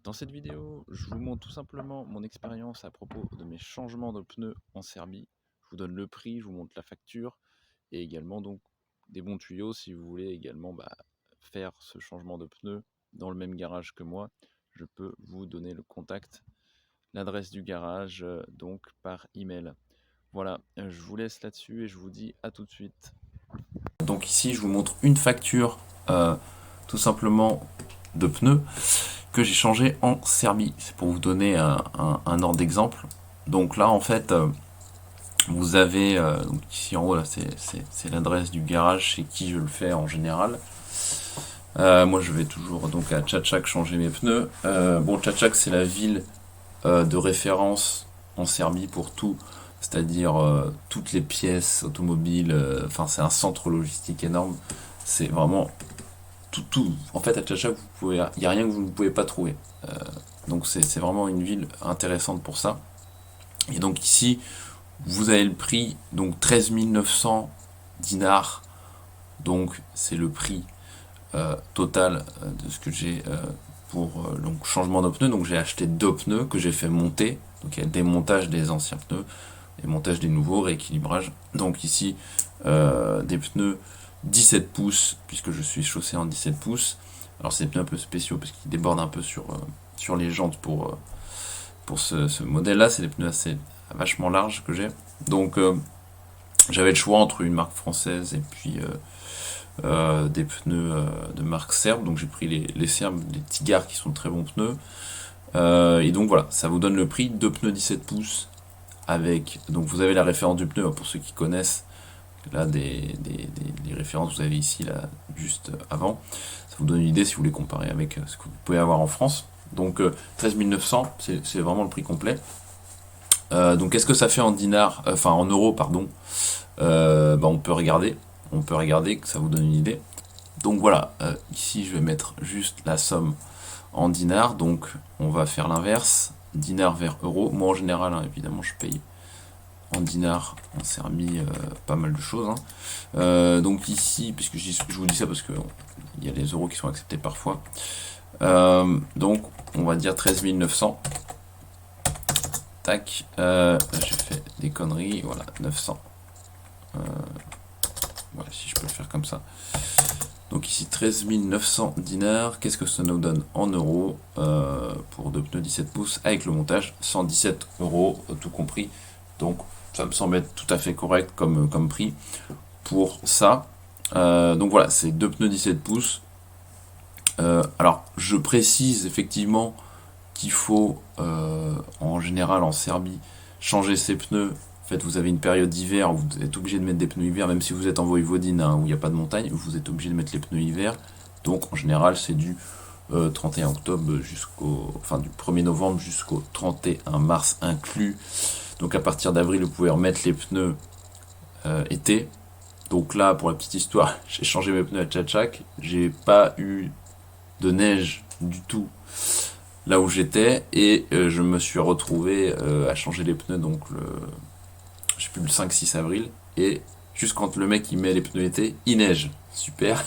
Dans cette vidéo, je vous montre tout simplement mon expérience à propos de mes changements de pneus en Serbie. Je vous donne le prix, je vous montre la facture et également donc des bons tuyaux si vous voulez également faire ce changement de pneus dans le même garage que moi. Je peux vous donner le contact, l'adresse du garage donc par email. Voilà, je vous laisse là-dessus et je vous dis à tout de suite. Donc ici, je vous montre une facture tout simplement de pneus que j'ai changé en Serbie. C'est pour vous donner un ordre d'exemple. Donc là, en fait, vous avez donc ici en haut, là, c'est l'adresse du garage chez qui je le fais en général. Moi, je vais toujours donc à Čačak changer mes pneus. Bon, Čačak, c'est la ville de référence en Serbie pour tout, c'est-à-dire toutes les pièces automobiles. Enfin, c'est un centre logistique énorme. C'est vraiment tout. En fait, à Čačak, il n'y a rien que vous ne pouvez pas trouver. Donc c'est vraiment une ville intéressante pour ça. Et donc ici, vous avez le prix, donc 13 900 dinars. Donc c'est le prix total de ce que j'ai pour donc changement de pneus. Donc j'ai acheté 2 pneus que j'ai fait monter. Donc il y a démontage des anciens pneus, et montage des nouveaux, rééquilibrage. Donc ici, des pneus 17 pouces, puisque je suis chaussé en 17 pouces. Alors c'est des pneus un peu spéciaux parce qu'ils débordent un peu sur les jantes pour ce modèle-là. C'est des pneus assez vachement larges que j'ai. Donc j'avais le choix entre une marque française et puis des pneus de marque serbe. Donc j'ai pris les serbes, les Tigars qui sont de très bons pneus. Et donc voilà, ça vous donne le prix, 2 pneus 17 pouces avec, donc vous avez la référence du pneu pour ceux qui connaissent. Là, les références, vous avez ici, là, juste avant. Ça vous donne une idée si vous voulez comparer avec ce que vous pouvez avoir en France. Donc, 13 900, c'est vraiment le prix complet. Donc, qu'est-ce que ça fait en dinars, enfin en euros, pardon. On peut regarder. On peut regarder, que ça vous donne une idée. Donc voilà, ici, je vais mettre juste la somme en dinars. Donc, on va faire l'inverse. Dinars vers euros. Moi, en général, hein, évidemment, je paye en dinars en Serbie pas mal de choses. Donc ici, puisque je vous dis ça parce que il y a les euros qui sont acceptés parfois. Donc on va dire 13 900. Tac. J'ai fait des conneries. Voilà, 900. Voilà, si je peux le faire comme ça. Donc ici 13 900 dinars. Qu'est-ce que ça nous donne en euros pour 2 pneus 17 pouces avec le montage? 117 euros, tout compris. Donc ça me semble être tout à fait correct comme prix pour ça. Donc voilà, c'est 2 pneus 17 pouces. Alors je précise effectivement qu'il faut en général en Serbie changer ses pneus. En fait, vous avez une période d'hiver où vous êtes obligé de mettre des pneus hiver, même si vous êtes en Voïvodine où il n'y a pas de montagne, vous êtes obligé de mettre les pneus hiver. Donc en général c'est du 31 octobre du 1er novembre jusqu'au 31 mars inclus. Donc à partir d'avril, vous pouvez remettre les pneus été. Donc là, pour la petite histoire, j'ai changé mes pneus à Čačak. J'ai pas eu de neige du tout là où j'étais. Et je me suis retrouvé à changer les pneus donc je sais plus, le 5-6 avril. Et juste quand le mec il met les pneus été, il neige. Super.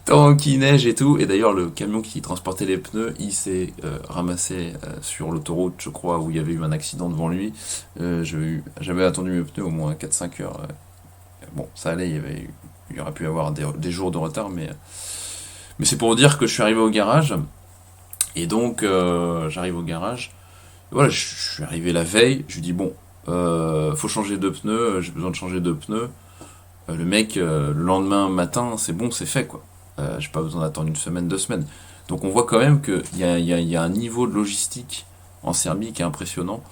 Donc il neige et tout, et d'ailleurs le camion qui transportait les pneus, il s'est ramassé sur l'autoroute, je crois, où il y avait eu un accident devant lui. J'avais attendu mes pneus au moins 4-5 heures. Bon, ça allait, il y aurait pu y avoir des jours de retard, mais c'est pour vous dire que je suis arrivé au garage, et donc j'arrive au garage, et voilà, je suis arrivé la veille, je lui dis bon, faut changer de pneus, j'ai besoin de changer de pneus. Le mec, le lendemain matin, c'est bon, c'est fait quoi. J'ai pas besoin d'attendre une semaine, 2 semaines. Donc on voit quand même qu'il y a un niveau de logistique en Serbie qui est impressionnant.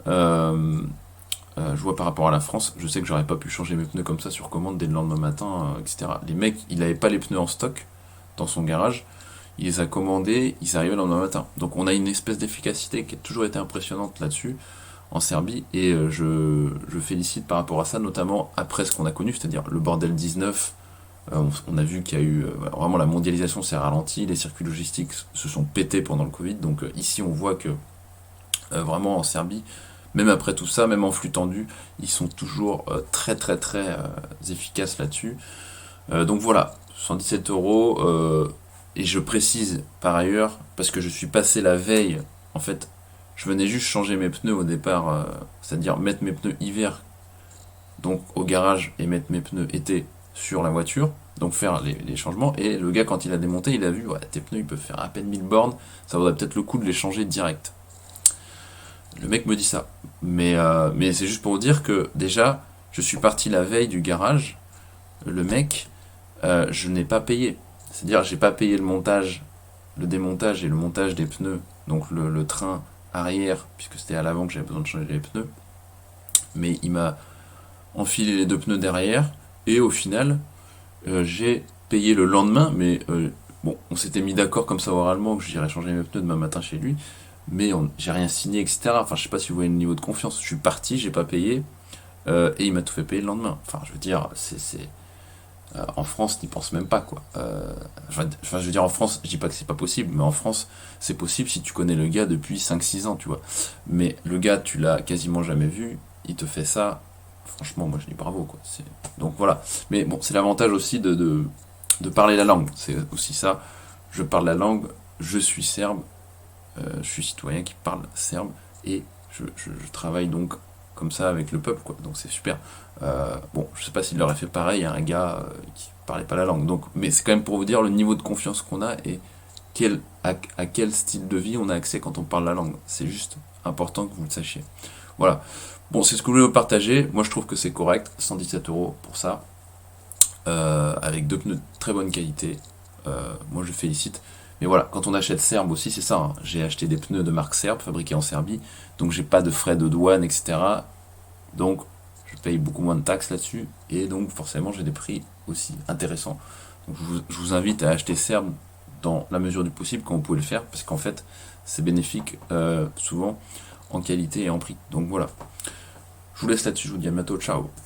Je vois par rapport à la France, je sais que j'aurais pas pu changer mes pneus comme ça sur commande dès le lendemain matin, etc. Les mecs, il avait pas les pneus en stock dans son garage, il les a commandés, ils arrivaient le lendemain matin. Donc on a une espèce d'efficacité qui a toujours été impressionnante là-dessus en Serbie, et je félicite par rapport à ça, notamment après ce qu'on a connu, c'est-à-dire le bordel 19. On a vu qu'il y a eu vraiment la mondialisation s'est ralentie, les circuits logistiques se sont pétés pendant le Covid, donc ici on voit que vraiment en Serbie, même après tout ça, même en flux tendu, ils sont toujours très très très efficaces là-dessus. Donc voilà, 117 euros, Et je précise par ailleurs, parce que je suis passé la veille, en fait, je venais juste changer mes pneus au départ, c'est-à-dire mettre mes pneus hiver donc au garage et mettre mes pneus été sur la voiture, donc faire les changements. Et le gars, quand il a démonté, il a vu, ouais, tes pneus ils peuvent faire à peine 1000 bornes, ça vaudrait peut-être le coup de les changer direct. Le mec me dit ça. Mais c'est juste pour vous dire que déjà, je suis parti la veille du garage, le mec, je n'ai pas payé. C'est-à-dire, j'ai pas payé le montage, le démontage et le montage des pneus, donc le train arrière, puisque c'était à l'avant que j'avais besoin de changer les pneus. Mais il m'a enfilé les deux pneus derrière, et au final, j'ai payé le lendemain, mais bon, on s'était mis d'accord comme ça oralement que j'irais changer mes pneus demain matin chez lui, mais j'ai rien signé, etc. Enfin, je sais pas si vous voyez le niveau de confiance. Je suis parti, j'ai pas payé, et il m'a tout fait payer le lendemain. Enfin, je veux dire, en France, n'y pense même pas, quoi. Enfin, je veux dire, en France, je dis pas que c'est pas possible, mais en France, c'est possible si tu connais le gars depuis 5 6 ans, tu vois. Mais le gars, tu l'as quasiment jamais vu, il te fait ça. Franchement, moi je dis bravo, quoi. Donc voilà. Mais bon, c'est l'avantage aussi de parler la langue. C'est aussi ça. Je parle la langue, je suis serbe, je suis citoyen qui parle serbe, et je travaille donc comme ça avec le peuple, quoi. Donc c'est super. Bon, je sais pas s'il aurait fait pareil à un gars qui parlait pas la langue. Donc, mais c'est quand même pour vous dire le niveau de confiance qu'on a et à quel style de vie on a accès quand on parle la langue. C'est juste important que vous le sachiez. Voilà. Bon, c'est ce que je voulais vous partager. Moi, je trouve que c'est correct. 117 € pour ça. Avec deux pneus de très bonne qualité. Moi, je félicite. Mais voilà, quand on achète serbe aussi, c'est ça, hein. J'ai acheté des pneus de marque serbe, fabriqués en Serbie. Donc, j'ai pas de frais de douane, etc. Donc, je paye beaucoup moins de taxes là-dessus. Et donc, forcément, j'ai des prix aussi intéressants. Donc, je vous invite à acheter serbe dans la mesure du possible quand vous pouvez le faire. Parce qu'en fait, c'est bénéfique souvent en qualité et en prix. Donc, voilà. Je vous laisse là-dessus. Je vous dis à bientôt. Ciao.